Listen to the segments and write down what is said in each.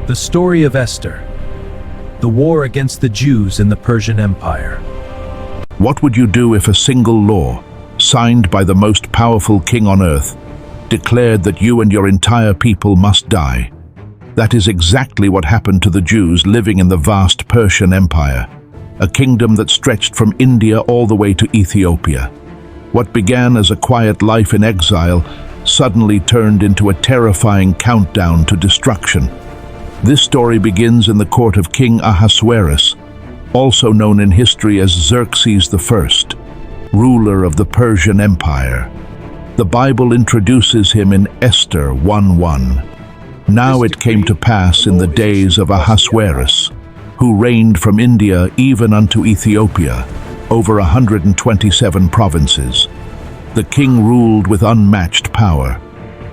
The story of Esther, the war against the Jews in the Persian Empire. What would you do if a single law, signed by the most powerful king on earth, declared that you and your entire people must die? That is exactly what happened to the Jews living in the vast Persian Empire, a kingdom that stretched from India all the way to Ethiopia. What began as a quiet life in exile suddenly turned into a terrifying countdown to destruction. This story begins in the court of King Ahasuerus, also known in history as Xerxes I, ruler of the Persian Empire. The Bible introduces him in Esther 1:1. Now it came to pass in the days of Ahasuerus, who reigned from India even unto Ethiopia, over 127 provinces. The king ruled with unmatched power.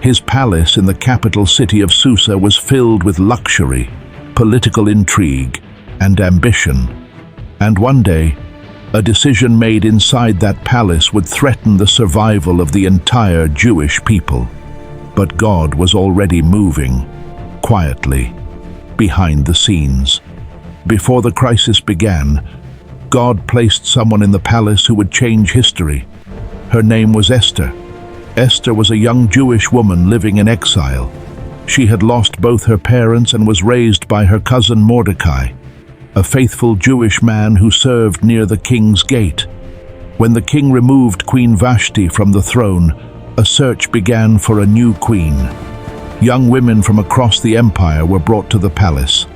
His palace in the capital city of Susa was filled with luxury, political intrigue, and ambition. And one day, a decision made inside that palace would threaten the survival of the entire Jewish people. But God was already moving, quietly, behind the scenes. Before the crisis began, God placed someone in the palace who would change history. Her name was Esther. Esther was a young Jewish woman living in exile. She had lost both her parents and was raised by her cousin Mordecai, a faithful Jewish man who served near the king's gate. When the king removed Queen Vashti from the throne, a search began for a new queen. Young women from across the empire were brought to the palace.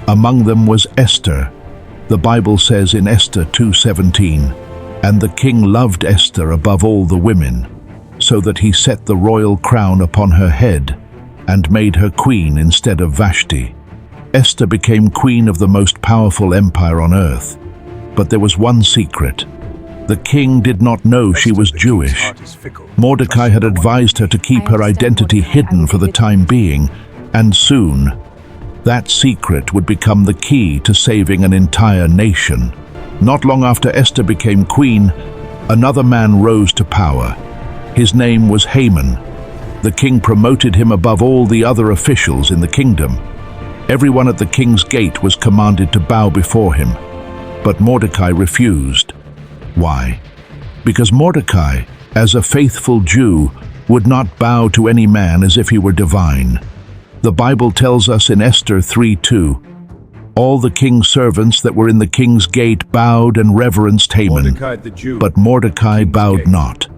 Among them was Esther. The Bible says in Esther 2:17, "And the king loved Esther above all the women, so that he set the royal crown upon her head and made her queen instead of Vashti." Esther became queen of the most powerful empire on earth. But there was one secret. The king did not know she was Jewish. Mordecai had advised her to keep her identity hidden for the time being, and soon, that secret would become the key to saving an entire nation. Not long after Esther became queen, another man rose to power. His name was Haman. The king promoted him above all the other officials in the kingdom. Everyone at the king's gate was commanded to bow before him. But Mordecai refused. Why? Because Mordecai, as a faithful Jew, would not bow to any man as if he were divine. The Bible tells us in Esther 3:2, "All the king's servants that were in the king's gate bowed and reverenced Haman, but Mordecai bowed not."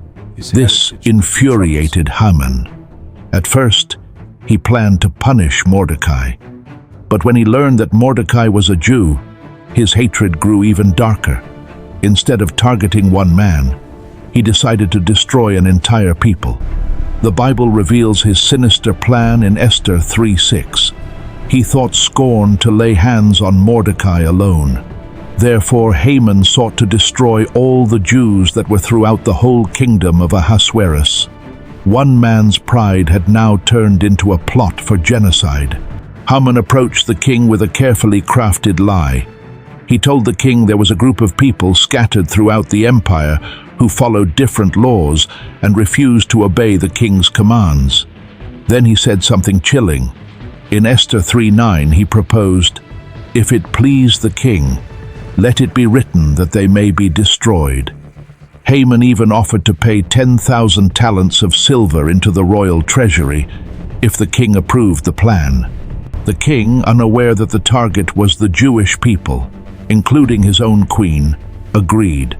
This infuriated Haman. At first, he planned to punish Mordecai. But when he learned that Mordecai was a Jew, his hatred grew even darker. Instead of targeting one man, he decided to destroy an entire people. The Bible reveals his sinister plan in Esther 3:6. He thought scorn to lay hands on Mordecai alone. Therefore Haman sought to destroy all the Jews that were throughout the whole kingdom of Ahasuerus. One man's pride had now turned into a plot for genocide. Haman approached the king with a carefully crafted lie. He told the king there was a group of people scattered throughout the empire who followed different laws and refused to obey the king's commands. Then he said something chilling. In Esther 3:9 he proposed, "If it please the king, let it be written that they may be destroyed." Haman even offered to pay 10,000 talents of silver into the royal treasury if the king approved the plan. The king, unaware that the target was the Jewish people, including his own queen, agreed.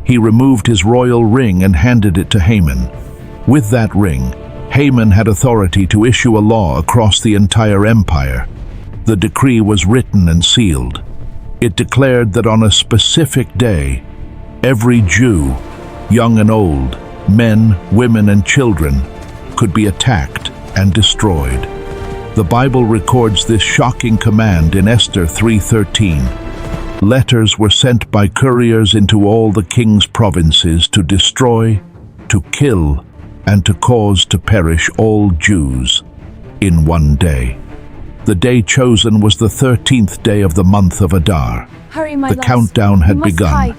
He removed his royal ring and handed it to Haman. With that ring, Haman had authority to issue a law across the entire empire. The decree was written and sealed. It declared that on a specific day, every Jew, young and old, men, women, and children, could be attacked and destroyed. The Bible records this shocking command in Esther 3:13. Letters were sent by couriers into all the king's provinces to destroy, to kill, and to cause to perish all Jews in one day. The day chosen was the 13th day of the month of Adar. The countdown had begun.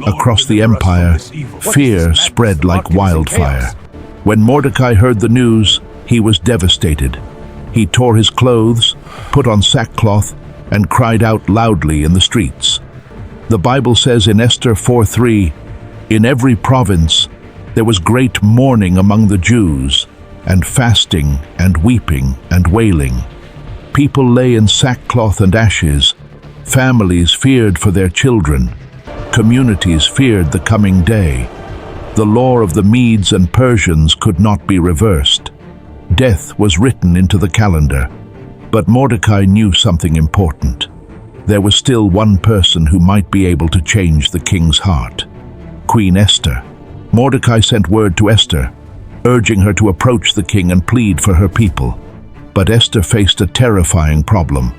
Across the empire, fear spread like wildfire. When Mordecai heard the news, he was devastated. He tore his clothes, put on sackcloth, and cried out loudly in the streets. The Bible says in Esther 4:3, "In every province there was great mourning among the Jews, and fasting and weeping and wailing. People lay in sackcloth and ashes. Families feared for their children. Communities feared the coming day. The law of the Medes and Persians could not be reversed. Death was written into the calendar. But Mordecai knew something important. There was still one person who might be able to change the king's heart: Queen Esther. Mordecai sent word to Esther, urging her to approach the king and plead for her people. But Esther faced a terrifying problem.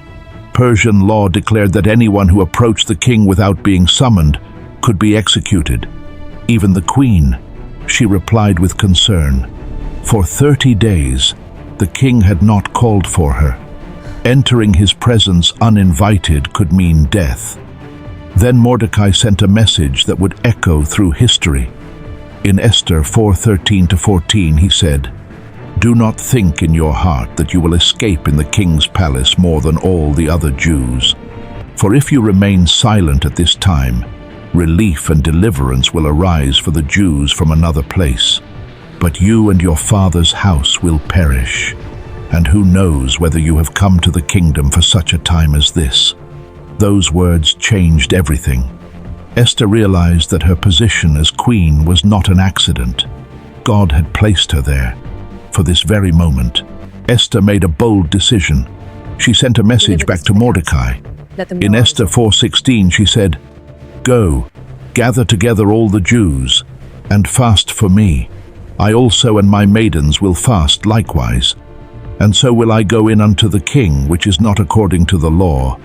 Persian law declared that anyone who approached the king without being summoned could be executed. Even the queen, she replied with concern. For 30 days, the king had not called for her. Entering his presence uninvited could mean death. Then Mordecai sent a message that would echo through history. In Esther 4:13-14, he said, "Do not think in your heart that you will escape in the king's palace more than all the other Jews. For if you remain silent at this time, relief and deliverance will arise for the Jews from another place. But you and your father's house will perish. And who knows whether you have come to the kingdom for such a time as this?" Those words changed everything. Esther realized that her position as queen was not an accident. God had placed her there for this very moment. Esther made a bold decision. She sent a message back to Mordecai. In Esther 4:16, she said, "Go, gather together all the Jews, and fast for me. I also and my maidens will fast likewise. And so will I go in unto the king, which is not according to the law.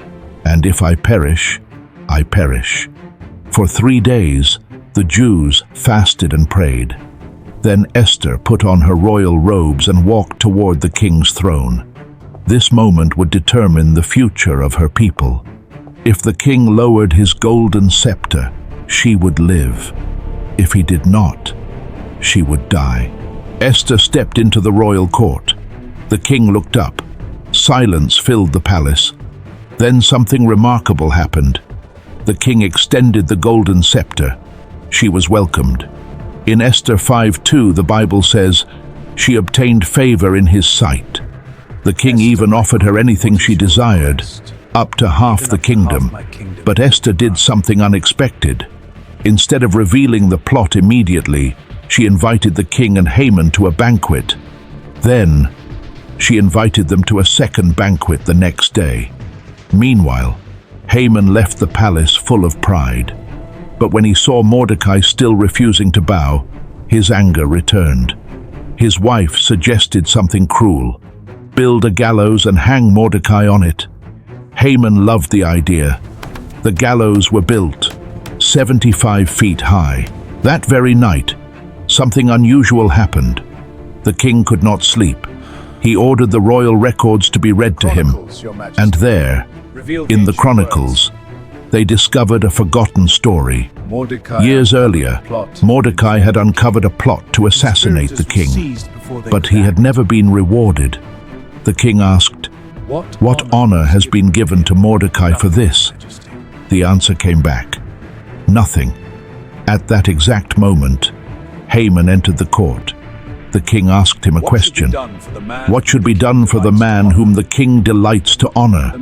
And if I perish, I perish." For 3 days, the Jews fasted and prayed. Then Esther put on her royal robes and walked toward the king's throne. This moment would determine the future of her people. If the king lowered his golden scepter, she would live. If he did not, she would die. Esther stepped into the royal court. The king looked up. Silence filled the palace. Then something remarkable happened. The king extended the golden scepter. She was welcomed. In Esther 5:2, the Bible says, "She obtained favor in his sight." The king even offered her anything she desired, up to half the kingdom. But Esther did something unexpected. Instead of revealing the plot immediately, she invited the king and Haman to a banquet. Then, she invited them to a second banquet the next day. Meanwhile, Haman left the palace full of pride. But when he saw Mordecai still refusing to bow, his anger returned. His wife suggested something cruel: build a gallows and hang Mordecai on it. Haman loved the idea. The gallows were built, 75 feet high. That very night, something unusual happened. The king could not sleep. He ordered the royal records to be read to him, and there, in the Chronicles, they discovered a forgotten story. Years earlier, Mordecai had uncovered a plot to assassinate the king, but he had never been rewarded. The king asked, "What honor has been given to Mordecai for this?" The answer came back, "Nothing." At that exact moment, Haman entered the court. The king asked him a question. What should be done for the man whom the king delights to honor?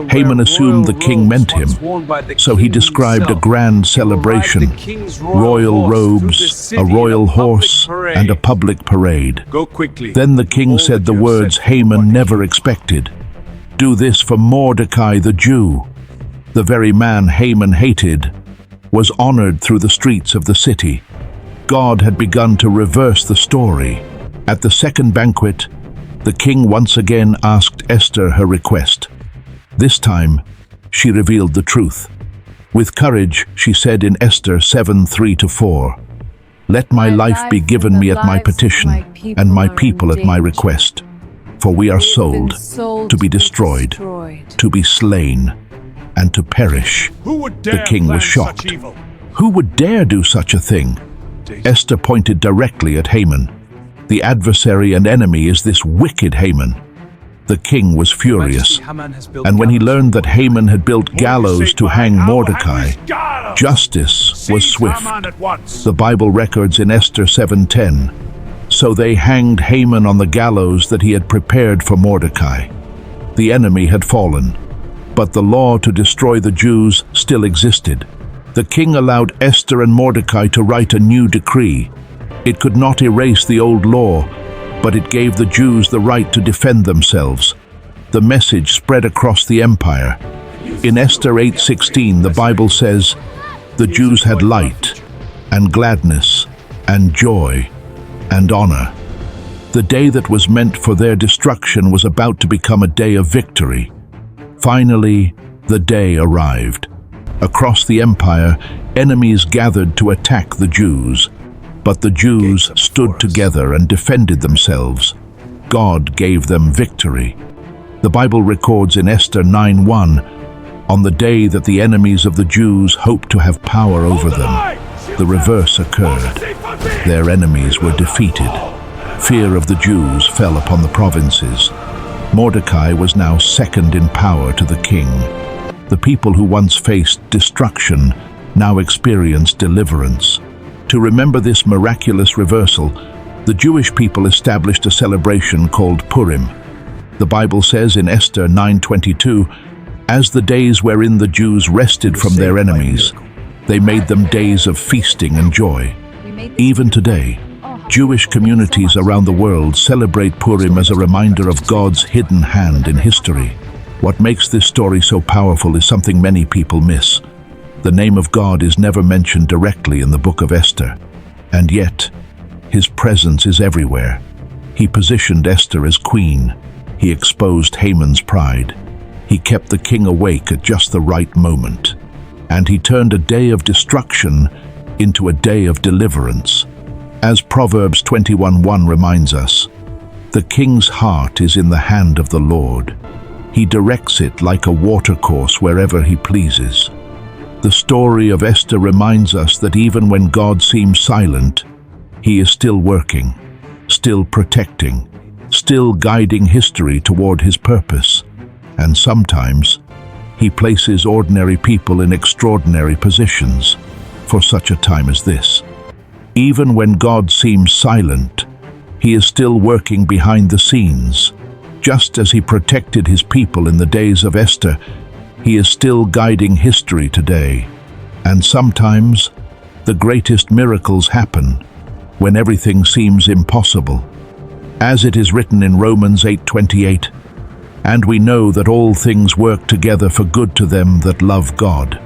Haman assumed the king meant him, so he described a grand celebration, royal robes, a royal horse, and a public parade. Then the king said the words Haman never expected. "Do this for Mordecai the Jew." The very man Haman hated was honored through the streets of the city. God had begun to reverse the story. At the second banquet, the king once again asked Esther her request. This time, she revealed the truth. With courage, she said in Esther 7:3-4, "Let my life be given me at my petition, and my people at my request. For we are sold, to be destroyed, to be slain, and to perish." The king was shocked. Who would dare do such a thing? Esther pointed directly at Haman. The adversary and enemy is this wicked Haman. The king was furious, and when he learned that Haman had built gallows to hang Mordecai, justice was swift. The Bible records in Esther 7:10, "So they hanged Haman on the gallows that he had prepared for Mordecai." The enemy had fallen, but the law to destroy the Jews still existed. The king allowed Esther and Mordecai to write a new decree. It could not erase the old law, but it gave the Jews the right to defend themselves. The message spread across the empire. In Esther 8:16, the Bible says, "The Jews had light and gladness and joy and honor." The day that was meant for their destruction was about to become a day of victory. Finally, the day arrived. Across the empire, enemies gathered to attack the Jews, but the Jews stood together and defended themselves. God gave them victory. The Bible records in Esther 9:1, "On the day that the enemies of the Jews hoped to have power over them, the reverse occurred. Their enemies were defeated. Fear of the Jews fell upon the provinces. Mordecai was now second in power to the king. The people who once faced destruction now experienced deliverance. To remember this miraculous reversal, the Jewish people established a celebration called Purim. The Bible says in Esther 9:22, "As the days wherein the Jews rested from their enemies, they made them days of feasting and joy." Even today, Jewish communities around the world celebrate Purim as a reminder of God's hidden hand in history. What makes this story so powerful is something many people miss. The name of God is never mentioned directly in the book of Esther, and yet, His presence is everywhere. He positioned Esther as queen. He exposed Haman's pride. He kept the king awake at just the right moment. And He turned a day of destruction into a day of deliverance. As Proverbs 21:1 reminds us, "The king's heart is in the hand of the Lord. He directs it like a watercourse wherever He pleases." The story of Esther reminds us that even when God seems silent, He is still working, still protecting, still guiding history toward His purpose. And sometimes, He places ordinary people in extraordinary positions for such a time as this. Even when God seems silent, He is still working behind the scenes. Just as He protected His people in the days of Esther, He is still guiding history today. And sometimes, the greatest miracles happen when everything seems impossible. As it is written in Romans 8:28, "And we know that all things work together for good to them that love God."